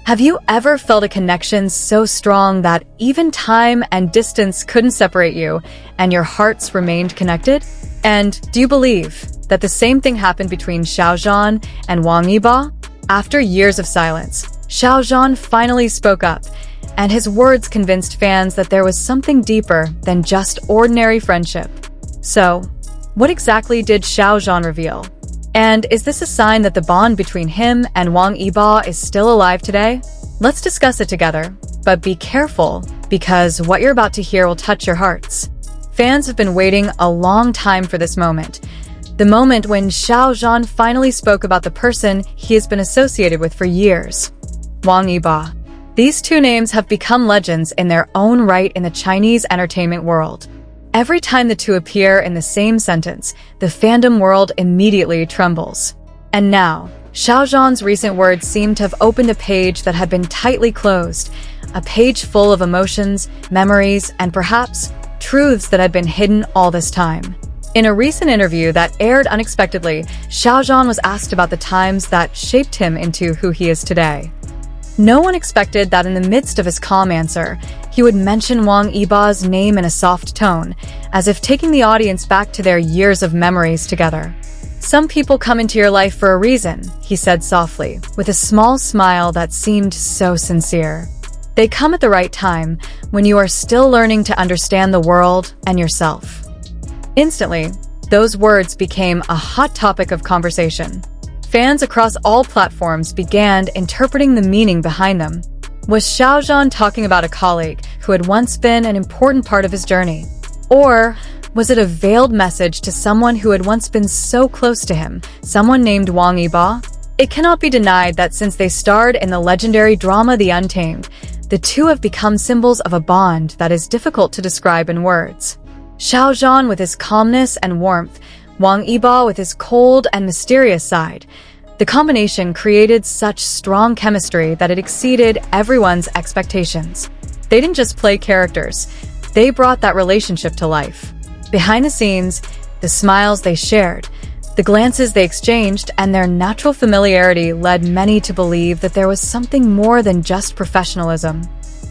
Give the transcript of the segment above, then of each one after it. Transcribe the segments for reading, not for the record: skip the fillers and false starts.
Have you ever felt a connection so strong that even time and distance couldn't separate you, and your hearts remained connected? And do you believe that the same thing happened between Xiao Zhan and Wang Yibo? After years of silence, Xiao Zhan finally spoke up, and his words convinced fans that there was something deeper than just ordinary friendship. So, what exactly did Xiao Zhan reveal? And is this a sign that the bond between him and Wang Yibo is still alive today? Let's discuss it together, but be careful, because what you're about to hear will touch your hearts. Fans have been waiting a long time for this moment. The moment when Xiao Zhan finally spoke about the person he has been associated with for years, Wang Yibo. These two names have become legends in their own right in the Chinese entertainment world. Every time the two appear in the same sentence, the fandom world immediately trembles. And now, Xiao Zhan's recent words seem to have opened a page that had been tightly closed, a page full of emotions, memories, and perhaps truths that had been hidden all this time. In a recent interview that aired unexpectedly, Xiao Zhan was asked about the times that shaped him into who he is today. No one expected that in the midst of his calm answer, he would mention Wang Yibo's name in a soft tone, as if taking the audience back to their years of memories together. "Some people come into your life for a reason," he said softly, with a small smile that seemed so sincere. "They come at the right time, when you are still learning to understand the world and yourself." Instantly, those words became a hot topic of conversation. Fans across all platforms began interpreting the meaning behind them. Was Xiao Zhan talking about a colleague who had once been an important part of his journey? Or was it a veiled message to someone who had once been so close to him, someone named Wang Yibo? It cannot be denied that since they starred in the legendary drama The Untamed, the two have become symbols of a bond that is difficult to describe in words. Xiao Zhan with his calmness and warmth, Wang Yibo with his cold and mysterious side. The combination created such strong chemistry that it exceeded everyone's expectations. They didn't just play characters, they brought that relationship to life. Behind the scenes, the smiles they shared, the glances they exchanged, and their natural familiarity led many to believe that there was something more than just professionalism.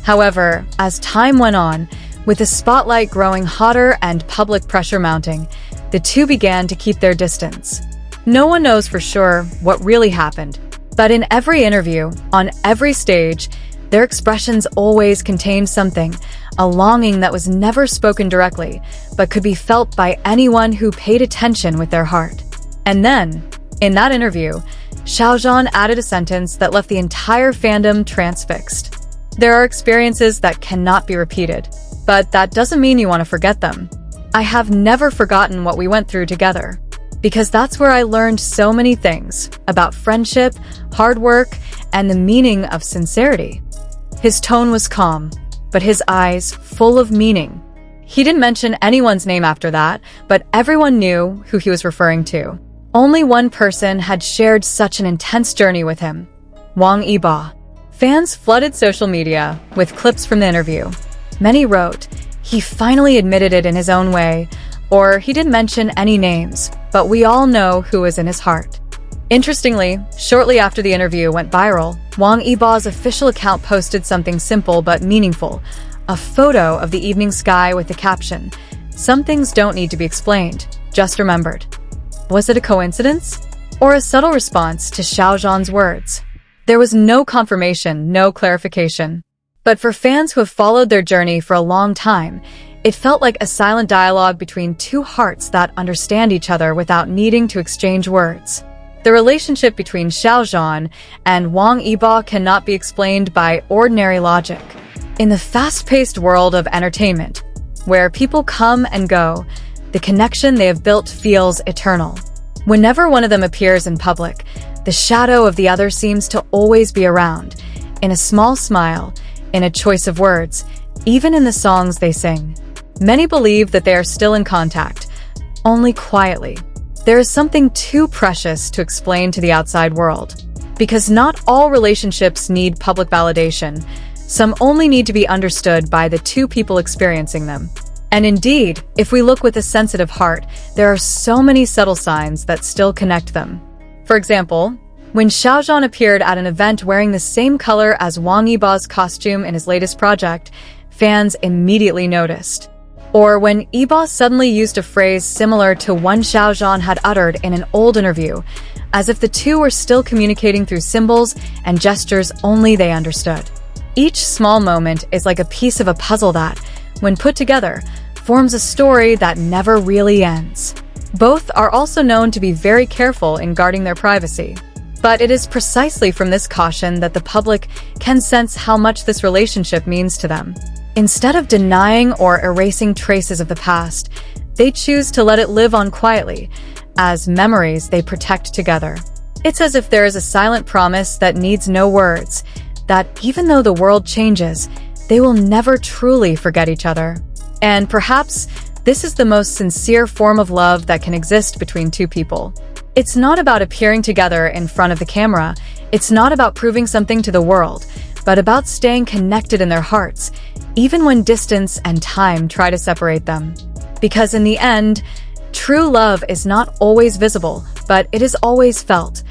However, as time went on, with the spotlight growing hotter and public pressure mounting, the two began to keep their distance. No one knows for sure what really happened, but in every interview, on every stage, their expressions always contained something, a longing that was never spoken directly, but could be felt by anyone who paid attention with their heart. And then, in that interview, Xiao Zhan added a sentence that left the entire fandom transfixed. "There are experiences that cannot be repeated, but that doesn't mean you want to forget them. I have never forgotten what we went through together, because that's where I learned so many things about friendship, hard work, and the meaning of sincerity." His tone was calm, but his eyes full of meaning. He didn't mention anyone's name after that, but everyone knew who he was referring to. Only one person had shared such an intense journey with him, Wang Yibo. Fans flooded social media with clips from the interview. Many wrote, "He finally admitted it in his own way," or "He didn't mention any names, but we all know who was in his heart." Interestingly, shortly after the interview went viral, Wang Yibo's official account posted something simple but meaningful, a photo of the evening sky with the caption, "Some things don't need to be explained, just remembered." Was it a coincidence? Or a subtle response to Xiao Zhan's words? There was no confirmation, no clarification. But for fans who have followed their journey for a long time, it felt like a silent dialogue between two hearts that understand each other without needing to exchange words. The relationship between Xiao Zhan and Wang Yibo cannot be explained by ordinary logic. In the fast-paced world of entertainment, where people come and go, the connection they have built feels eternal. Whenever one of them appears in public, the shadow of the other seems to always be around, in a small smile, in a choice of words, even in the songs they sing. Many believe that they are still in contact, only quietly. There is something too precious to explain to the outside world. Because not all relationships need public validation, some only need to be understood by the two people experiencing them. And indeed, if we look with a sensitive heart, there are so many subtle signs that still connect them. For example, When Xiao Zhan appeared at an event wearing the same color as Wang Yibo's costume in his latest project, fans immediately noticed. Or when Yibo suddenly used a phrase similar to one Xiao Zhan had uttered in an old interview, as if the two were still communicating through symbols and gestures only they understood. Each small moment is like a piece of a puzzle that, when put together, forms a story that never really ends. Both are also known to be very careful in guarding their privacy. But it is precisely from this caution that the public can sense how much this relationship means to them. Instead of denying or erasing traces of the past, they choose to let it live on quietly, as memories they protect together. It's as if there is a silent promise that needs no words, that even though the world changes, they will never truly forget each other. And perhaps this is the most sincere form of love that can exist between two people. It's not about appearing together in front of the camera, it's not about proving something to the world, but about staying connected in their hearts, even when distance and time try to separate them. Because in the end, true love is not always visible, but it is always felt,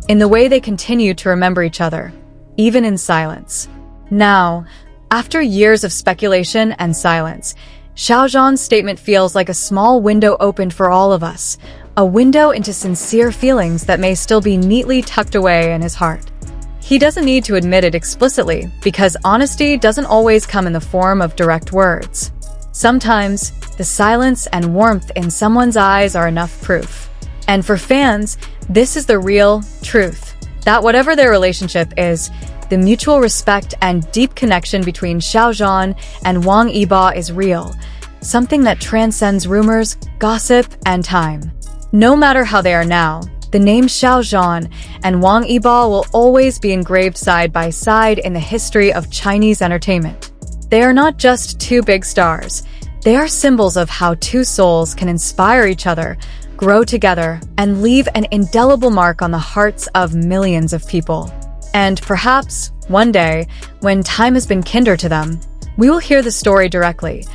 in the way they continue to remember each other, even in silence. Now, after years of speculation and silence, Xiao Zhan's statement feels like a small window opened for all of us, a window into sincere feelings that may still be neatly tucked away in his heart. He doesn't need to admit it explicitly, because honesty doesn't always come in the form of direct words. Sometimes, the silence and warmth in someone's eyes are enough proof. And for fans, this is the real truth, that whatever their relationship is, the mutual respect and deep connection between Xiao Zhan and Wang Yibo is real, something that transcends rumors, gossip, and time. No matter how they are now, the name Xiao Zhan and Wang Yibo will always be engraved side by side in the history of Chinese entertainment. They are not just two big stars, they are symbols of how two souls can inspire each other, grow together, and leave an indelible mark on the hearts of millions of people. And perhaps, one day, when time has been kinder to them, we will hear the story directly.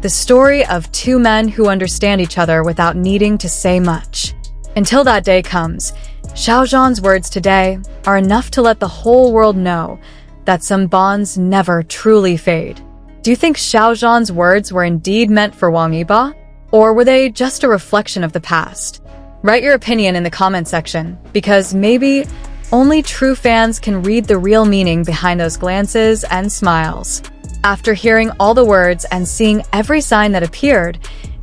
The story of two men who understand each other without needing to say much. Until that day comes, Xiao Zhan's words today are enough to let the whole world know that some bonds never truly fade. Do you think Xiao Zhan's words were indeed meant for Wang Yibo? Or were they just a reflection of the past? Write your opinion in the comment section, because maybe only true fans can read the real meaning behind those glances and smiles. After hearing all the words and seeing every sign that appeared,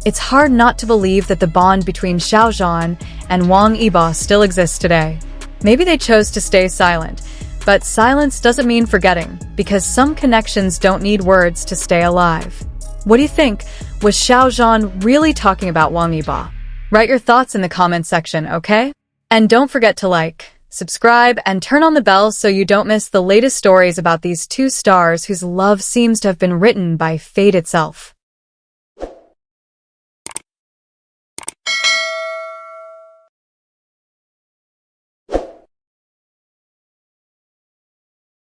it's hard not to believe that the bond between Xiao Zhan and Wang Yibo still exists today. Maybe they chose to stay silent, but silence doesn't mean forgetting, because some connections don't need words to stay alive. What do you think? Was Xiao Zhan really talking about Wang Yibo? Write your thoughts in the comment section, okay? And don't forget to like, subscribe, and turn on the bell so you don't miss the latest stories about these two stars whose love seems to have been written by fate itself.